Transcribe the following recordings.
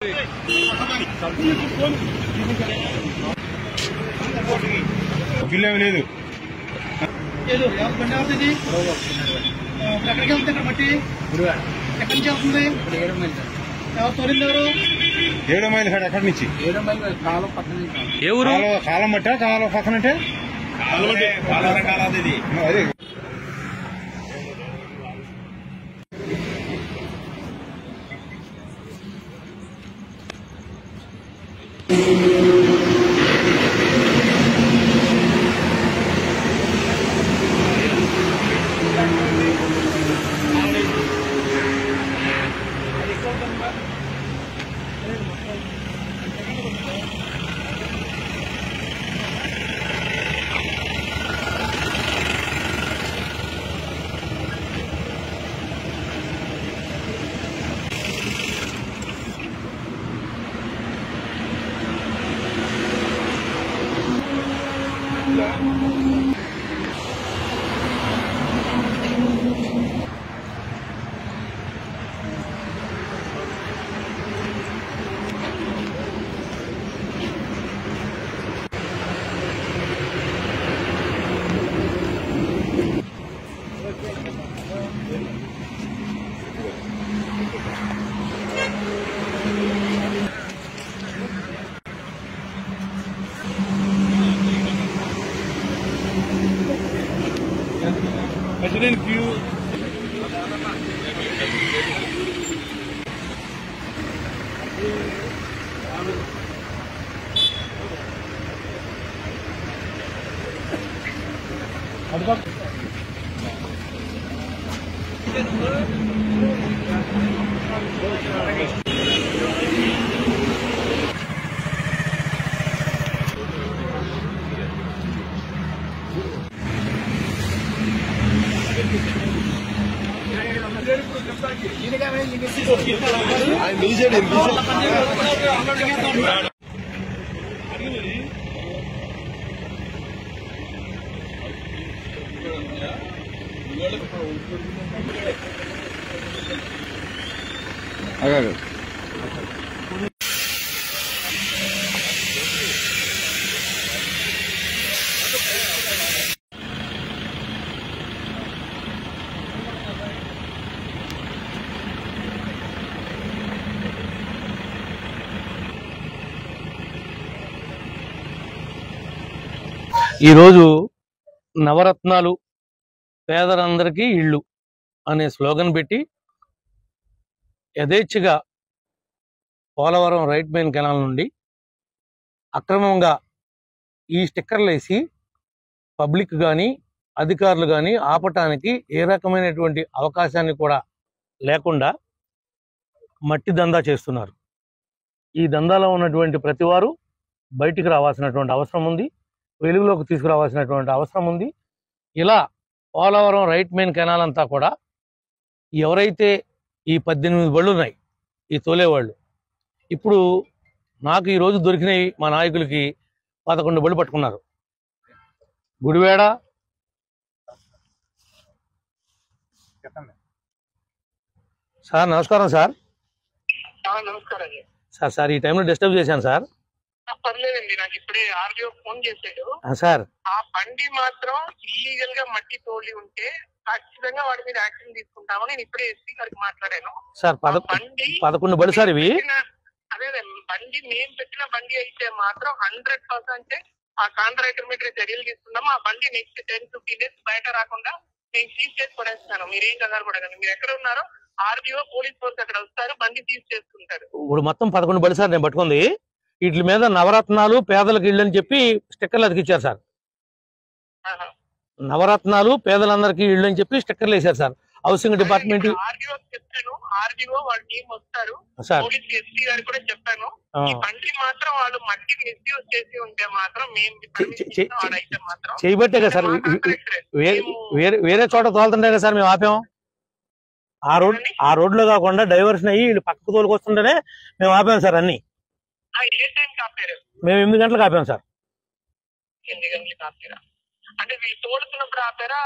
లేదు ఎక్కడికి వెళ్తే ఇక్కడ మట్టి ఎక్కడి నుంచి వెళ్తుంది? ఎవరు తోలింది? ఎవరు? 7 మైలు ఎక్కడి నుంచి? 7 మైలు కాలం పక్కన. ఏ ఊరు? కాలం మట్ట కాలం పక్కన అంటే అదే. President view. ఈరోజు నవరత్నాలు పేదలందరికీ ఇళ్ళు అనే స్లోగన్ పెట్టి యథేచ్ఛగా పోలవరం రైట్ మెయిన్ కెనాల్ నుండి అక్రమంగా ఈ స్టిక్కర్లు వేసి పబ్లిక్ కానీ అధికారులు కానీ ఆపటానికి ఏ రకమైనటువంటి అవకాశాన్ని కూడా లేకుండా మట్టి దందా చేస్తున్నారు. ఈ దందాలో ఉన్నటువంటి ప్రతివారు బయటికి రావాల్సినటువంటి అవసరం ఉంది, వెలుగులోకి తీసుకురావాల్సినటువంటి అవసరం ఉంది. ఇలా పోలవరం రైట్ మెయిన్ కెనాల్ అంతా కూడా ఎవరైతే ఈ 18 బళ్ళు ఉన్నాయి ఈ తోలేవాళ్ళు, ఇప్పుడు నాకు ఈరోజు దొరికినాయి మా నాయకులకి 11 బళ్ళు పట్టుకున్నారు. గుడివేడ, సార్ నమస్కారం సార్. సార్ సార్ ఈ టైంలో డిస్టర్బ్ చేశాను సార్. పర్లేదండి, నాకు ఇప్పుడే ఆర్డీఓ ఫోన్ చేశాడు సార్. ఆ బండి మాత్రం ఇల్లీగల్ గా మట్టి తోలి ఉంటే ఖచ్చితంగా వాడి మీద యాక్షన్ తీసుకుంటామని నేను ఇప్పుడే ఎస్పీ గారికి మాట్లాడాను సార్. 11 బళ్ళు సార్ ఇవి. అదే బండి మేము పెట్టిన బండి అయితే మాత్రం 100% ఆ కాంట్రాక్టర్ మీద చర్యలు తీసుకుంటాము. ఆ బండి నెక్స్ట్ 10-15 days బయట రాకుండా నేను సీజ్ చేసి పడేస్తాను. మీరేం కంగారు పడకండి. మీరు ఎక్కడ ఉన్నారో ఆర్డీఓ పోలీస్ ఫోర్స్ అక్కడ వస్తారు, బండి సీజ్ చేసుకుంటారు. ఇప్పుడు మొత్తం 11 బళ్ళు సార్ నేను పట్టుకుంది. వీటి మీద నవరత్నాలు పేదలకు ఇళ్ళు అని చెప్పి స్టిక్కర్లు అతికిచ్చారు సార్. నవరత్నాలు పేదలందరికీ ఇళ్ళు అని చెప్పి స్టిక్కర్లు వేశారు సార్. హౌసింగ్ డిపార్ట్మెంట్ ఆర్డీఓ చెప్పాను, ఆర్డీఓ వాళ్ళ టీం వస్తారు, పోలీస్ ఎస్పీ గారు కూడా చెప్పాను. ఈ బండి మాత్రం వాళ్ళు మట్టి మిస్యూజ్ చేసి ఉంటే మాత్రం చేయబట్టే కదా సార్. వేరే చోట తోలుతుంటే కదా సార్ మేము ఆపాం. ఆ రోడ్లో కాకుండా డైవర్షన్ అయ్యి వీళ్ళు పక్కకు తోలుకొస్తుంటేనే మేము ఆపాం సార్. అన్ని మేము 8 గంటలకు ఆపాం సార్. 8 గంటలకు ఆపారా? అంటే వీళ్ళు తోడుతున్నప్పుడు ఆపారా,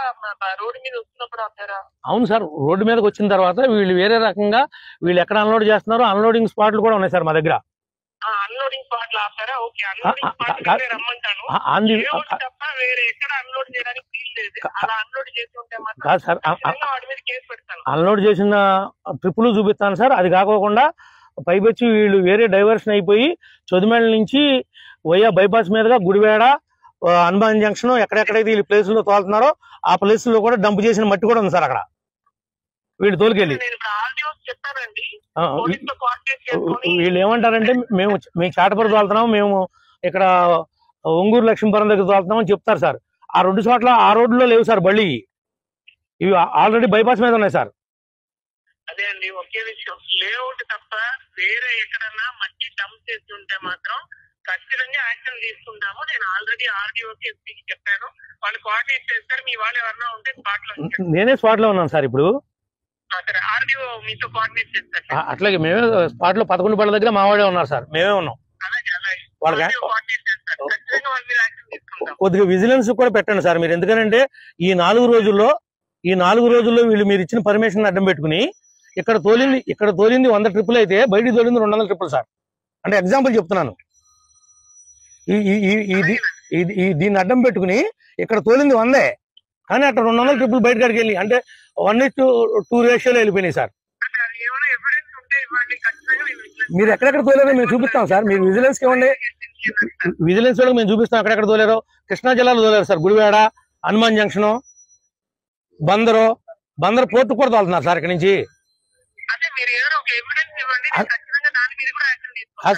రోడ్డు మీద వస్తున్నప్పుడు ఆపారా? అవును సార్, రోడ్డు మీదకి వచ్చిన తర్వాత వీళ్ళు వేరే రకంగా వీళ్ళు ఎక్కడ అన్లోడ్ చేస్తున్నారో అన్లోడింగ్ స్పాట్లు కూడా ఉన్నాయి సార్ మా దగ్గర. అన్లోడింగ్ స్పాట్ లో ఆపారా? ఓకే, అన్లోడింగ్ స్పాట్ రమ్మంటాను తప్ప వేరే ఎక్కడ అన్లోడ్ చేయడానికి వీలు లేదు. అలా అన్లోడ్ చేసి ఉంటే మాత్రం వాడి మీద కేసు పెడతాను. అన్లోడ్ చేసిన ట్రిప్పులు చూపిస్తాను సార్. అది కాకోకుండా పైపొచ్చి వీళ్ళు వేరే డైవర్షన్ అయిపోయి చొదిమేళ్ళ నుంచి వయ్యా బైపాస్ మీదుగా గుడివేడ, హనుమాన్ జంక్షన్ ఎక్కడెక్కడైతే వీళ్ళు ప్లేసుల్లో తోలుతున్నారో ఆ ప్లేసుల్లో కూడా డంప్ చేసిన మట్టి కూడా ఉంది సార్ అక్కడ వీళ్ళు తోలుకెళ్ళి. వీళ్ళు ఏమంటారంటే మేము చాటపరి తోలుతున్నాము, మేము ఇక్కడ ఒంగూరు లక్ష్మీపురం దగ్గర తోలుతున్నాం అని చెప్తారు సార్. ఆ 2 చోట్ల ఆ రోడ్లో లేవు సార్ బళ్ళి, ఇవి ఆల్రెడీ బైపాస్ మీద ఉన్నాయి సార్. అదే అండి, ఒకే విషయం, లేఅవుట్ తప్ప వేరే ఎక్కడన్నా మట్టి డంప్ చేస్తుంటే మాత్రం ఖచ్చితంగా యాక్షన్ తీసుకుంటాము. నేను ఆల్రెడీ ఆర్డీఓకి ఎస్పీకి చెప్పాను, వాళ్ళు కోఆర్డినేట్ చేస్తారు. మీ వాళ్ళు ఎవరన్నా ఉంటే స్పాట్ లో. నేనే స్పాట్ లో ఉన్నాను సార్ ఇప్పుడు. సరే, ఆర్డీఓ మీతో కోఆర్డినేట్ చేస్తారు. అట్లాగే మేమే స్పాట్ లో 11 బళ్ళ దగ్గర మా వాళ్ళే ఉన్నారు సార్, మేమే ఉన్నాం. కొద్దిగా విజిలెన్స్ కూడా పెట్టండి సార్ మీరు, ఎందుకంటే ఈ 4 రోజుల్లో వీళ్ళు మీరు ఇచ్చిన పర్మిషన్ అడ్డం పెట్టుకుని ఇక్కడ తోలింది 100 ట్రిప్పులు అయితే బయటికి తోలింది 200 ట్రిప్పులు సార్. అంటే ఎగ్జాంపుల్ చెప్తున్నాను. దీన్ని అడ్డం పెట్టుకుని ఇక్కడ తోలింది 100, కానీ అక్కడ 200 ట్రిప్పులు బయట కాడికి వెళ్ళి అంటే 1:2 రేషియోలో వెళ్ళిపోయినాయి సార్. మీరు ఎక్కడెక్కడ తోలారో మేము చూపిస్తాం సార్. మీరు విజిలెన్స్ ఇవ్వండి, విజిలెన్స్ వాళ్ళకి మేము చూపిస్తాం ఎక్కడెక్కడ తోలారో. కృష్ణా జిల్లాలో తోలారు sir, Gudivada, Hanuman junction, Bandar port కూడా తోలుతున్నారు సార్ ఇక్కడ నుంచి.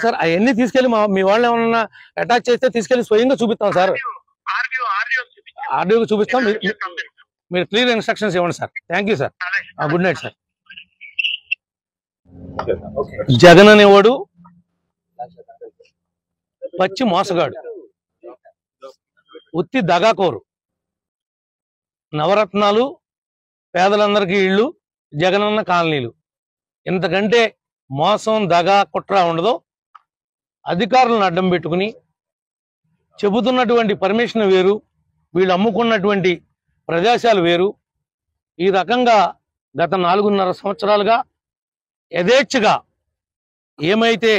సార్ అవన్నీ తీసుకెళ్లి మీ వాళ్ళు ఏమన్నా అటాచ్ చేస్తే తీసుకెళ్లి స్వయంగా చూపిస్తాం సార్. ఆర్డీఓకి చూపిస్తాం, మీరు క్లియర్ ఇన్స్ట్రక్షన్స్ ఇవ్వండి sir. Thank you sir, good night sir. Jagan అనేవాడు పచ్చి మోసగాడు, ఉత్తి దగాకోరు. నవరత్నాలు, పేదలందరికీ ఇళ్ళు, జగనన్న కాలనీలు, ఇంతకంటే మోసం, దగా, కుట్ర ఉండదు. అధికారులను అడ్డం పెట్టుకుని చెబుతున్నటువంటి పర్మిషన్ వేరు, వీళ్ళు అమ్ముకున్నటువంటి ప్రదేశాలు వేరు. ఈ రకంగా గత 4.5 సంవత్సరాలుగా యథేచ్ఛగా ఏమైతే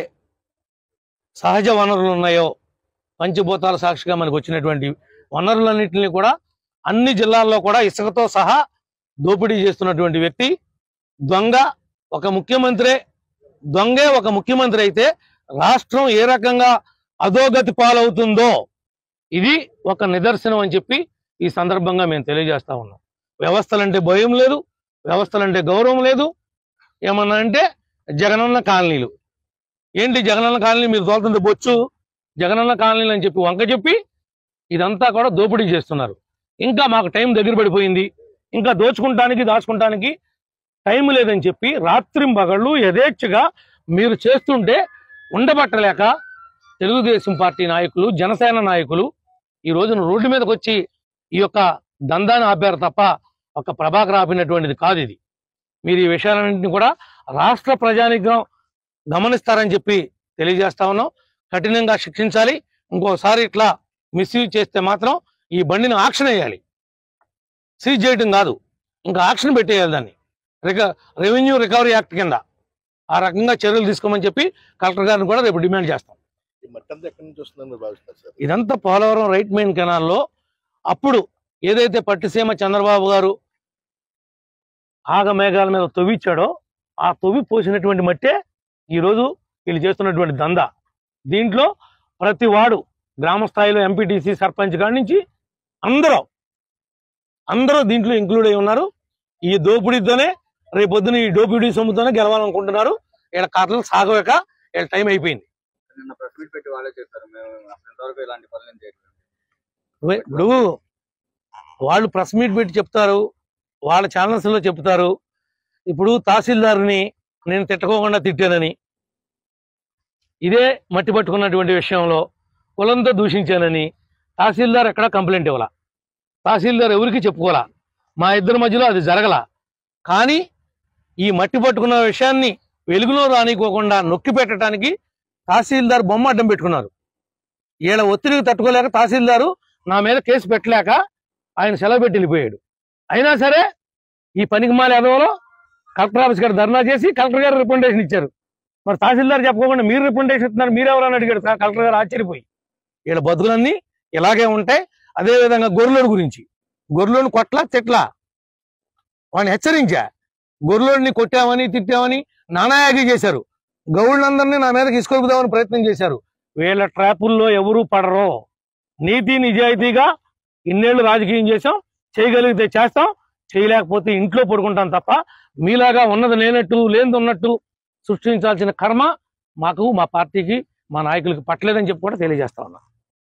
సహజ వనరులు ఉన్నాయో, పంచభూతాల సాక్షిగా మనకు వచ్చినటువంటి వనరులన్నింటినీ కూడా అన్ని జిల్లాల్లో కూడా ఇసుకతో సహా దోపిడీ చేస్తున్నటువంటి వ్యక్తి దొంగ. దొంగే ఒక ముఖ్యమంత్రి అయితే రాష్ట్రం ఏ రకంగా అధోగతి పాలవుతుందో ఇది ఒక నిదర్శనం అని చెప్పి ఈ సందర్భంగా మేము తెలియజేస్తా ఉన్నాం. వ్యవస్థలంటే భయం లేదు, వ్యవస్థలంటే గౌరవం లేదు. ఏమన్నా అంటే జగనన్న కాలనీలు ఏంటి, జగనన్న కాలనీ మీరు తోలుతుంటే బొచ్చు, జగనన్న కాలనీలు అని చెప్పి వంక చెప్పి ఇదంతా కూడా దోపిడీ చేస్తున్నారు. ఇంకా మాకు టైం దగ్గర పడిపోయింది, ఇంకా దాచుకుంటానికి టైం లేదని చెప్పి రాత్రింబగళ్ళు యథేచ్ఛగా మీరు చేస్తుంటే ఉండబట్టలేక తెలుగుదేశం పార్టీ నాయకులు, జనసేన నాయకులు ఈ రోజున రోడ్డు మీదకి వచ్చి ఈ యొక్క దందాన్ని ఆపారు తప్ప ఒక ప్రభాకర్ ఆపినటువంటిది కాదు ఇది. మీరు ఈ విషయాలన్నింటినీ కూడా రాష్ట్ర ప్రజానికం గమనిస్తారని చెప్పి తెలియజేస్తా ఉన్నాం. కఠినంగా శిక్షించాలి. ఇంకోసారి ఇట్లా మిస్యూజ్ చేస్తే మాత్రం ఈ బండిని ఆక్షన్ వేయాలి, సీజ్ చేయటం కాదు, ఇంకా ఆక్షన్ పెట్టేయాలి దాన్ని. రెవెన్యూ రికవరీ యాక్ట్ కింద ఆ రకంగా చర్యలు తీసుకోమని చెప్పి కలెక్టర్ గారిని కూడా రేపు డిమాండ్ చేస్తాం. ఇదంతా పోలవరం రైట్ మెయిన్ కెనాల్లో అప్పుడు ఏదైతే పట్టిసీమ చంద్రబాబు గారు ఆగమేఘాల మీద తవ్విచ్చాడో ఆ తవ్వి పోసినటువంటి మట్టే ఈరోజు వీళ్ళు చేస్తున్నటువంటి దందా. దీంట్లో ప్రతి వాడు గ్రామ స్థాయిలో ఎంపీటీసీ, సర్పంచ్ కాడి నుంచి అందరూ దీంట్లో ఇంక్లూడ్ అయి ఉన్నారు. ఈ దోపిడీతోనే రేపొద్దున ఈ దోపిడీ సొమ్ముతోనే గెలవాలనుకుంటున్నారు. వీళ్ళ కథలు సాగలేక వీళ్ళ టైం అయిపోయింది. ఇప్పుడు వాళ్ళు ప్రెస్ మీట్ పెట్టి చెప్తారు, వాళ్ళ ఛానల్స్ లో చెప్తారు. ఇప్పుడు తహసీల్దార్ని నేను తిట్టుకోకుండా తిట్టానని, ఇదే మట్టి పట్టుకున్నటువంటి విషయంలో కులంతో దూషించానని తహసీల్దార్ ఎక్కడా కంప్లైంట్ ఇవ్వాల, తహసీల్దార్ ఎవరికి చెప్పుకోవాలా, మా ఇద్దరి మధ్యలో అది జరగల. కానీ ఈ మట్టి పట్టుకున్న విషయాన్ని వెలుగులో రానికోకుండా నొక్కి పెట్టడానికి తహసీల్దార్ బొమ్మ అడ్డం పెట్టుకున్నారు. వీళ్ళ ఒత్తిడికి తట్టుకోలేక తహసీల్దారు నా మీద కేసు పెట్టలేక ఆయన సెలవు పెట్టి వెళ్ళిపోయాడు. అయినా సరే ఈ పనికిమాల ఎదవలో కలెక్టర్ ఆఫీస్ గారు ధర్నా చేసి కలెక్టర్ గారు రికమెండేషన్ ఇచ్చారు. మరి తహసీల్దార్ చెప్పకుండా మీరు రికమెండేషన్ ఇస్తున్నారు, మీరెవరని అడిగాడు కలెక్టర్ గారు. ఆశ్చర్యపోయి వీళ్ళ బతుకులన్నీ ఇలాగే ఉంటాయి. అదేవిధంగా గొర్రెలోని గురించి, గొర్రెలోని కొట్ల తిట్లా వాడిని హెచ్చరించా. గొర్రెలోని కొట్టామని తిట్టామని నానాయాగి చేశారు. గౌళ్ళందరినీ నా మీదకి ఇసుకొలుపుదామని ప్రయత్నం చేశారు. వీళ్ళ ట్రాపుల్లో ఎవరూ పడరో. నీతి నిజాయితీగా ఇన్నేళ్లు రాజకీయం చేసాం, చేయగలిగితే చేస్తాం, చేయలేకపోతే ఇంట్లో పడుకుంటాం తప్ప మీలాగా ఉన్నది లేనట్టు లేనిది ఉన్నట్టు సృష్టించాల్సిన కర్మ మాకు, మా పార్టీకి, మా నాయకులకి పట్టలేదని చెప్పి కూడా తెలియజేస్తా ఉన్నా.